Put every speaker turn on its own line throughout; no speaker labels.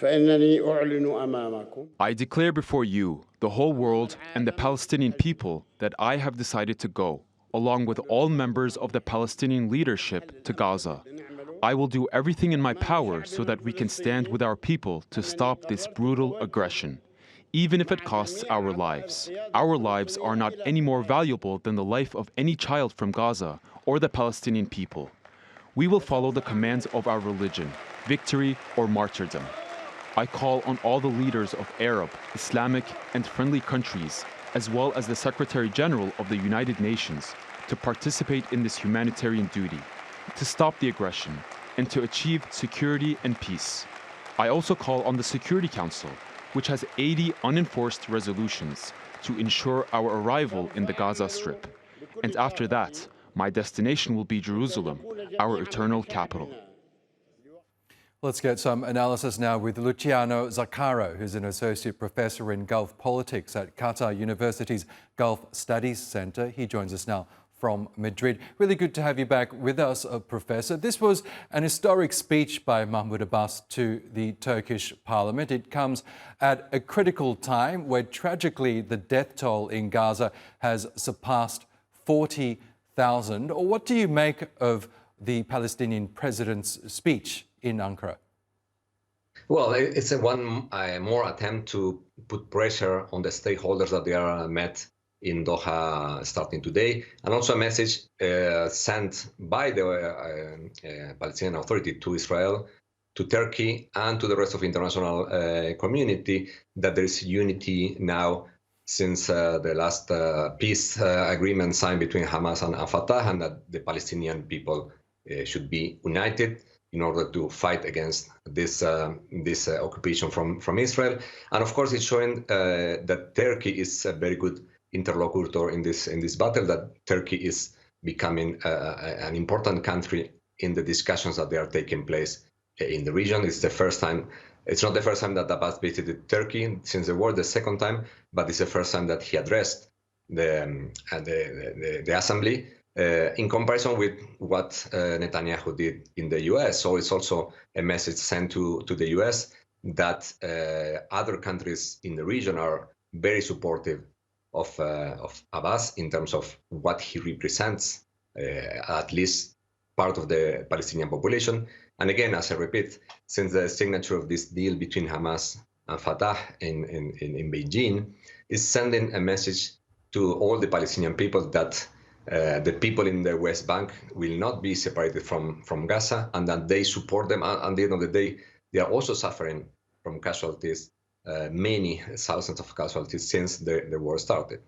فإنني أعلن أمامكم
I declare before you, the whole world, and the Palestinian people that I have decided to go, along with all members of the Palestinian leadership, to Gaza. I will do everything in my power so that we can stand with our people to stop this brutal aggression, even if it costs our lives. Our lives are not any more valuable than the life of any child from Gaza or the Palestinian people. We will follow the commands of our religion, victory or martyrdom. I call on all the leaders of Arab, Islamic, and friendly countries, as well as the Secretary General of the United Nations, to participate in this humanitarian duty, to stop the aggression, and to achieve security and peace. I also call on the Security Council, which has 80 unenforced resolutions, to ensure our arrival in the Gaza Strip. And after that, my destination will be Jerusalem, our eternal capital.
Let's get some analysis now with Luciano Zaccara, who's an associate professor in Gulf politics at Qatar University's Gulf Studies Centre. He joins us now from Madrid. Really good to have you back with us, Professor. This was an historic speech by Mahmoud Abbas to the Turkish Parliament. It comes at a critical time where tragically the death toll in Gaza has surpassed 40,000. Or what do you make of the Palestinian president's speech in Ankara?
Well, it's one more attempt to put pressure on the stakeholders that they are met in Doha starting today, and also a message sent by the Palestinian Authority to Israel, to Turkey, and to the rest of the international community that there is unity now since the last peace agreement signed between Hamas and Fatah, and that the Palestinian people should be united in order to fight against this occupation from Israel. And of course, it's showing that Turkey is a very good interlocutor in this battle, that Turkey is becoming an important country in the discussions that they are taking place in the region. It's the first time. It's not the first time that Abbas visited Turkey since the war, the second time, but it's the first time that he addressed the assembly. In comparison with what Netanyahu did in the US. So it's also a message sent to the US that other countries in the region are very supportive of Abbas in terms of what he represents, at least part of the Palestinian population. And again, as I repeat, since the signature of this deal between Hamas and Fatah in Beijing is sending a message to all the Palestinian people that the people in the West Bank will not be separated from Gaza, and that they support them. At the end of the day, they are also suffering from casualties, many thousands of casualties since the war started.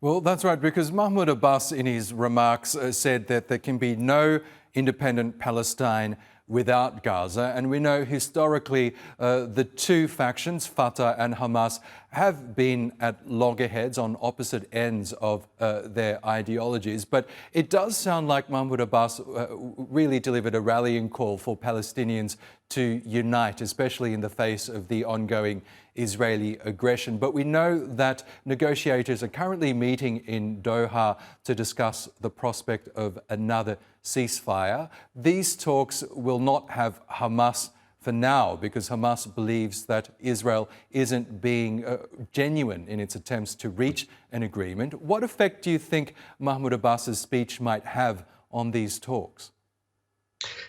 Well, that's right, because Mahmoud Abbas in his remarks said that there can be no independent Palestine without Gaza. And we know historically the two factions, Fatah and Hamas, have been at loggerheads on opposite ends of their ideologies. But it does sound like Mahmoud Abbas really delivered a rallying call for Palestinians to unite, especially in the face of the ongoing Israeli aggression. But we know that negotiators are currently meeting in Doha to discuss the prospect of another ceasefire. These talks will not have Hamas for now, because Hamas believes that Israel isn't being genuine in its attempts to reach an agreement. What effect do you think Mahmoud Abbas's speech might have on these talks?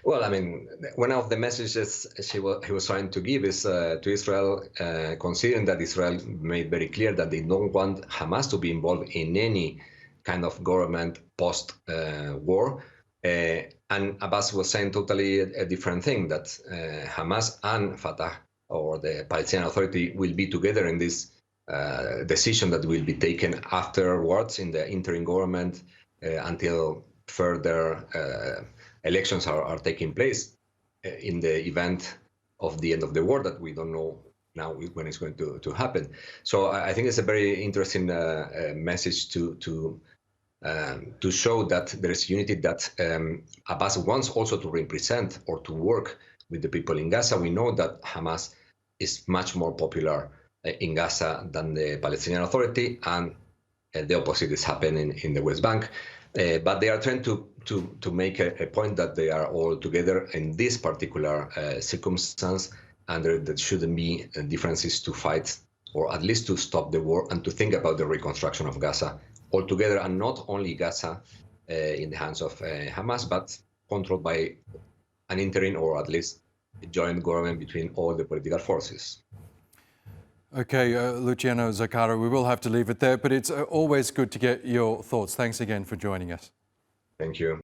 Well, I mean, one of the messages he was trying to give is to Israel, considering that Israel made very clear that they don't want Hamas to be involved in any kind of government post-war. And Abbas was saying totally a different thing, that Hamas and Fatah, or the Palestinian Authority, will be together in this decision that will be taken afterwards in the interim government until further elections are taking place in the event of the end of the war that we don't know now when it's going to happen. So I think it's a very interesting message to show that there is unity, that Abbas wants also to represent or to work with the people in Gaza. We know that Hamas is much more popular in Gaza than the Palestinian Authority, and the opposite is happening in the West Bank. But they are trying to make a point that they are all together in this particular circumstance, and there shouldn't be differences to fight, or at least to stop the war and to think about the reconstruction of Gaza altogether, and not only Gaza in the hands of Hamas, but controlled by an interim or at least a joint government between all the political forces.
Okay, Luciano Zaccara, we will have to leave it there, but it's always good to get your thoughts. Thanks again for joining us.
Thank you.